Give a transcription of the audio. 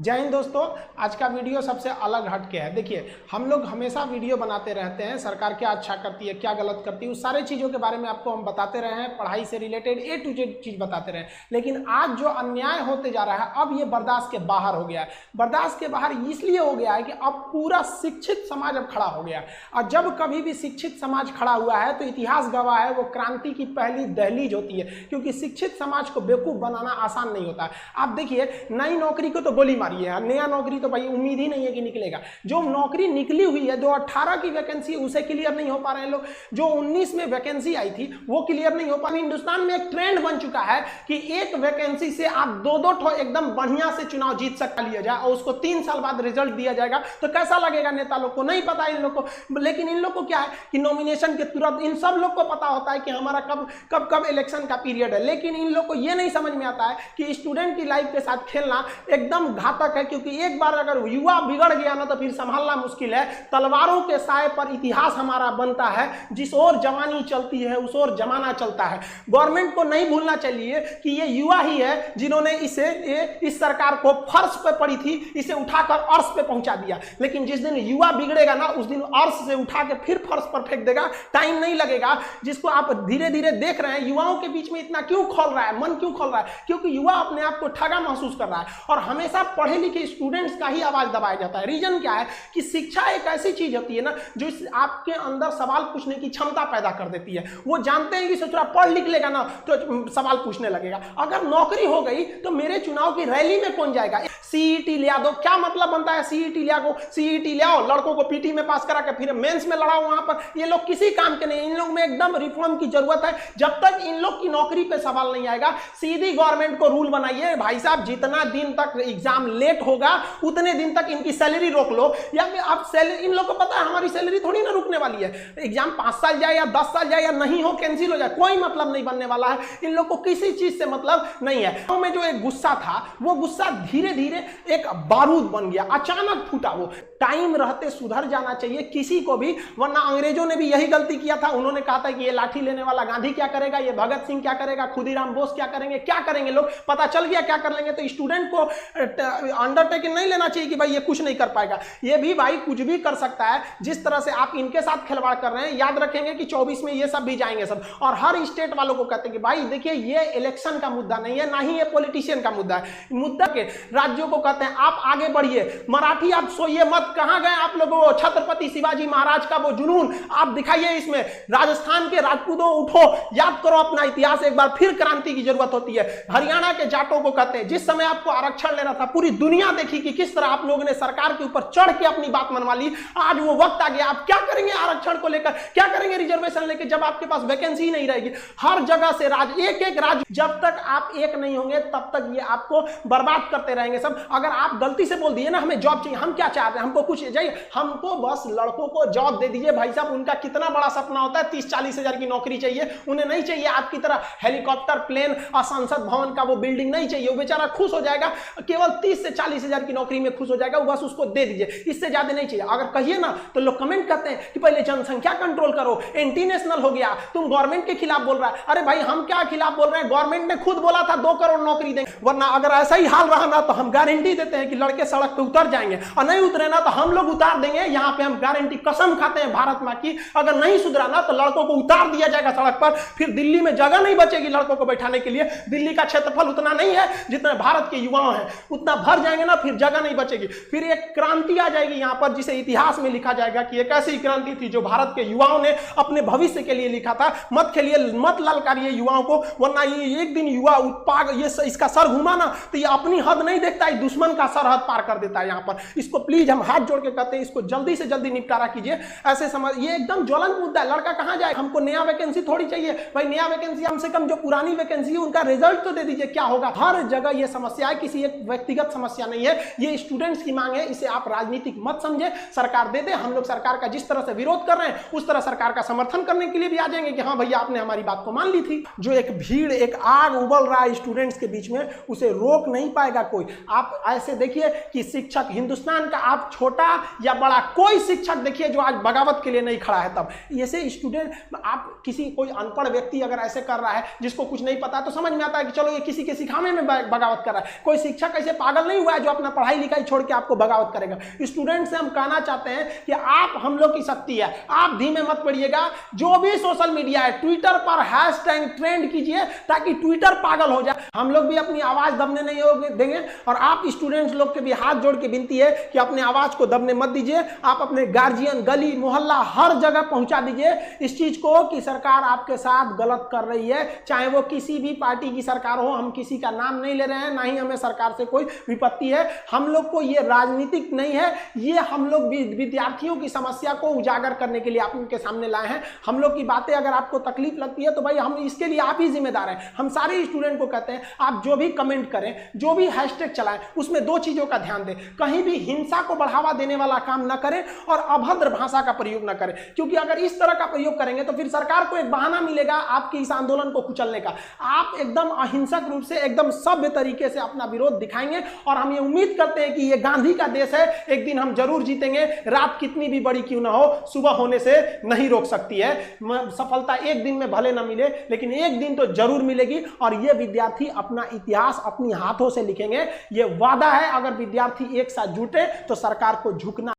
जय हिंद दोस्तों। आज का वीडियो सबसे अलग हटके है। देखिए, हम लोग हमेशा वीडियो बनाते रहते हैं, सरकार क्या अच्छा करती है, क्या गलत करती है, उस सारे चीज़ों के बारे में आपको हम बताते रहे हैं, पढ़ाई से रिलेटेड A to Z चीज़ बताते रहे हैं। लेकिन आज जो अन्याय होते जा रहा है, अब ये बर्दाश्त के बाहर हो गया है। बर्दाश्त के बाहर इसलिए हो गया है कि अब पूरा शिक्षित समाज अब खड़ा हो गया है। और जब कभी भी शिक्षित समाज खड़ा हुआ है तो इतिहास गवाह है, वो क्रांति की पहली दहलीज होती है, क्योंकि शिक्षित समाज को बेवकूफ़ बनाना आसान नहीं होता है। आप देखिए, नई नौकरी को तो गोली मारी है, नया नौकरी तो भाई उम्मीद ही नहीं है कि निकलेगा। जो नौकरी निकली हुई है, जो 18 की वैकेंसी उसे क्लियर नहीं हो पा रहे हैं लोग, जो 19 में वैकेंसी आई थी वो क्लियर नहीं हो पा रही। हिंदुस्तान में एक ट्रेंड बन चुका है कि एक वैकेंसी से आप दो ठो एकदम बढ़िया से चुनाव जीत सकता लिया जाए और उसको 3 साल बाद रिजल्ट दिया जाएगा। तो कैसा लगेगा नेता लोग को? नहीं पता इन लोग को। लेकिन इन लोग को क्या है कि नॉमिनेशन के तुरंत इन सब लोग को पता होता है कि हमारा कब इलेक्शन का पीरियड है। लेकिन इन लोग को यह नहीं समझ में आता है कि स्टूडेंट की लाइफ के साथ खेलना एकदम घातक है, क्योंकि एक बार अगर युवा बिगड़ गया ना तो फिर संभालना मुश्किल है। तलवारों के साए पर इतिहास हमारा बनता है, जिस ओर जवानी चलती है उस ओर जमाना चलता है। गवर्नमेंट को नहीं भूलना चाहिए कि ये युवा ही है जिन्होंने इस सरकार को फर्श पे पड़ी थी, इसे उठाकर अर्श पे पहुंचा दिया। लेकिन जिस दिन युवा बिगड़ेगा ना, उस दिन अर्श से उठा के फिर फर्श पर फेंक देगा। टाइम नहीं लगेगा। जिसको आप धीरे धीरे देख रहे हैं, युवाओं के बीच में इतना क्यों खोल रहा है, मन क्यों खोल रहा है? क्योंकि युवा अपने आप को ठगा महसूस कर रहा है और हमेशा पढ़े लिखे स्टूडेंट्स का ही आवाज दबाया जाता है। रीजन क्या है कि शिक्षा एक ऐसी चीज होती है ना जो आपके अंदर सवाल पूछने की क्षमता पैदा कर देती है। वो जानते हैं कि सोचरा पढ़ लिख लेगा ना तो सवाल पूछने लगेगा। अगर नौकरी हो गई तो मेरे चुनाव की रैली में कौन जाएगा? सीईटी ले दो। क्या मतलब बनता है सीईटी ले आओ, लड़कों को पीटी में पास करा के फिर मेंस में लड़ाओ वहां पर। ये लोग किसी काम के नहीं। इन लोग में एकदम रिफॉर्म की जरूरत है। जब तक इन लोग की नौकरी पे सवाल नहीं आएगा, सीधी गवर्नमेंट को रूल बनाइए, भाई साहब जितना दिन तक एग्जाम लेट होगा उतने दिन तक इनकी सैलरी रोक लो। या आप सैलरी, इन लोग को पता है हमारी सैलरी थोड़ी ना रुकने वाली है। एग्जाम 5 साल जाए या 10 साल जाए या नहीं हो, कैंसिल हो जाए, कोई मतलब नहीं बनने वाला है। इन लोग को किसी चीज से मतलब नहीं है। तो में जो एक गुस्सा था, वो गुस्सा धीरे धीरे एक बारूद बन गया, अचानक फूटा। वो टाइम रहते सुधर जाना चाहिए किसी को भी, वरना अंग्रेजों ने भी यही गलती किया था। उन्होंने कहा था कि ये लाठी लेने वाला गांधी क्या करेगा, ये भगत सिंह क्या करेगा, खुदीराम बोस क्या करेंगे लोग। पता चल गया क्या कर लेंगे। तो स्टूडेंट को अंडरटेकिंग नहीं लेना चाहिए कि भाई ये कुछ नहीं कर पाएगा। ये भी भाई कुछ भी कर सकता है। जिस तरह से आप इनके साथ खिलवाड़ कर रहे हैं, याद रखेंगे कि 24 में ये सब भी जाएंगे सब। और हर स्टेट वालों को कहते हैं कि भाई देखिए, ये इलेक्शन का मुद्दा नहीं है, ना ही ये पॉलिटिशियन का मुद्दा है। मुद्दा के राज्यों को कहते हैं आप आगे बढ़िए। मराठी आप सोइए मत। कहां गए आप लोगों? छत्रपति शिवाजी महाराज का वो जुनून आप दिखाइए इसमें। राजस्थान के राजपूतों उठो, याद करो अपना इतिहास एक बार। फिर क्रांति की जरूरत होती है। हरियाणा के जाटों को कहते हैं, जिस समय आपको आरक्षण लेना था, पूरी दुनिया देखी कि किस तरह आप लोगों ने सरकार के ऊपर चढ़ के अपनी बात मनवा ली। आज वो वक्त आ गया। आप क्या करेंगे आरक्षण को लेकर, क्या करेंगे रिजर्वेशन लेकर, जब आपके पास वैकेंसी ही नहीं रहेगी? हर जगह से एक राज्य, जब तक आप एक नहीं होंगे तब तक ये आपको बर्बाद करते रहेंगे सब। अगर आप गलती से बोल दिए ना हमें जॉब चाहिए, हम क्या चाहते हैं, हमको कुछ चाहिए, हमको बस लड़कों को जॉब दे दीजिए। भाई साहब, उनका कितना बड़ा सपना होता है, 30-40 हजार की नौकरी चाहिए। उन्हें नहीं चाहिए आपकी तरह हेलीकॉप्टर, प्लेन और संसद भवन का वो बिल्डिंग नहीं चाहिए। वो बेचारा खुश हो जाएगा, केवल 30 से 40 हजार की नौकरी में खुश हो जाएगा। बस उसको दे दीजिए, इससे ज्यादा नहीं चाहिए। अगर कहिए ना तो लोग कमेंट करते हैं कि पहले जनसंख्या कंट्रोल करो, एंटी नेशनल हो गया, तुम गवर्नमेंट के खिलाफ बोल रहा है। अरे भाई, हम क्या खिलाफ बोल रहे हैं? गवर्नमेंट ने खुद बोला था 2 करोड़ नौकरी देंगे। वरना अगर ऐसा ही हाल रहा ना तो हम गारंटी देते हैं कि लड़के सड़क पे उतर जाएंगे, और नहीं उतरे ना तो हम लोग उतार देंगे। यहाँ पे हम गारंटी, कसम खाते हैं भारत मां की, अगर नहीं सुधरा ना तो लड़कों को उतार दिया जाएगा सड़क पर। फिर दिल्ली में जगह नहीं बचेगी लड़कों को बैठाने के लिए। दिल्ली का क्षेत्रफल उतना नहीं है जितना भारत के युवाओं हैं, उतना भर जाएंगे ना, फिर जगह नहीं बचेगी। फिर एक क्रांति आ जाएगी यहाँ पर, जिसे इतिहास में लिखा जाएगा कि एक ऐसी क्रांति थी जो भारत के युवाओं ने अपने भविष्य के लिए लिखा था। मत खेलिए, मत ललकारिए युवाओं को, वरना ये एक दिन युवा ये इसका सर घुमा ना तो ये अपनी हद नहीं देखता है, दुश्मन का सरहद पार कर देता है यहाँ पर। इसको प्लीज हम हाथ जोड़ के कहते हैं, इसको जल्दी से जल्दी निपटारा कीजिए। ऐसे समझ, ये एकदम ज्वलंत मुद्दा है। लड़का कहां जाए? हमको नया वैकेंसी थोड़ी चाहिए भाई। नया वैकेंसी कम से कम जो पुरानी वैकेंसी है उनका रिजल्ट तो दे दीजिए, क्या होगा? हर जगह ये समस्या है, किसी एक व्यक्तिगत समस्या नहीं है, ये स्टूडेंट्स की मांग है। इसे आप राजनीतिक मत समझे। सरकार दे दे, हम लोग सरकार का जिस तरह से विरोध कर रहे हैं उस तरह सरकार का समर्थन करने के लिए भी आ जाएंगे कि हाँ भैया आपने हमारी बात को मान ली थी। जो एक भीड़, एक आग उबल रहा है स्टूडेंट्स के बीच में, उसे रोक नहीं पाएगा कोई। आप ऐसे देखिए कि शिक्षक हिंदुस्तान का, आप छोटा या बड़ा, कोई शिक्षक देखिए जो आज बगावत के लिए नहीं खड़ा है। तब ऐसे स्टूडेंट, आप किसी कोई अनपढ़ व्यक्ति अगर ऐसे कर रहा है जिसको कुछ नहीं पता, तो समझ में आता है कि चलो ये किसी के सिखाने में बगावत कर रहा है। कोई शिक्षक ऐसे पागल नहीं हुआ है जो अपना पढ़ाई लिखाई छोड़ के आपको बगावत करेगा। स्टूडेंट से हम कहना चाहते हैं कि आप हम लोग की शक्ति है, आप धीमे मत पड़िएगा। जो भी सोशल मीडिया है, ट्विटर पर हैशटैग ट्रेंड कीजिए ताकि ट्विटर पागल हो जाए। हम लोग भी अपनी आवाज दबने नहीं देंगे और आप स्टूडेंट्स लोग के भी हाथ जोड़ के विनती है कि अपने आवाज को दबने मत दीजिए। आप अपने गार्जियन, गली मोहल्ला हर जगह पहुंचा दीजिए इस चीज को कि सरकार आपके साथ गलत कर रही है, चाहे वो किसी भी पार्टी की सरकार हो। हम किसी का नाम नहीं ले रहे हैं, ना ही हमें सरकार से कोई विपत्ति है। हम लोग को ये राजनीतिक नहीं है, ये हम लोग विद्यार्थियों की समस्या को उजागर करने के लिए आप उनके सामने लाए हैं। हम लोग की बातें अगर आपको तकलीफ लगती है तो भाई हम इसके लिए आप ही जिम्मेदार हैं। हम सारे स्टूडेंट को कहते हैं आप जो भी कमेंट करें, जो भी हैशटैग चलाएं, उसमें दो चीजों का ध्यान दें। कहीं भी हिंसा को बढ़ावा देने वाला काम ना करें और अभद्र भाषा का प्रयोग ना करें, क्योंकि अगर इस तरह का प्रयोग करेंगे तो फिर सरकार को एक बहाना मिलेगा आपके इस आंदोलन को कुचलने का। आप एकदम अहिंसक रूप से, एकदम सभ्य तरीके से अपना विरोध दिखाएंगे और हम ये उम्मीद करते हैं कि ये गांधी का देश है, एक दिन हम जरूर जीतेंगे। रात कितनी भी बड़ी क्यों ना हो, सुबह होने से नहीं रोक सकती है। सफलता एक दिन में भले ना मिले, लेकिन एक दिन तो जरूर मिलेगी और ये विद्यार्थी अपना इतिहास अपनी हाथों से लिखेंगे। ये वादा है, अगर विद्यार्थी एक साथ जुटे तो सरकार को झुकना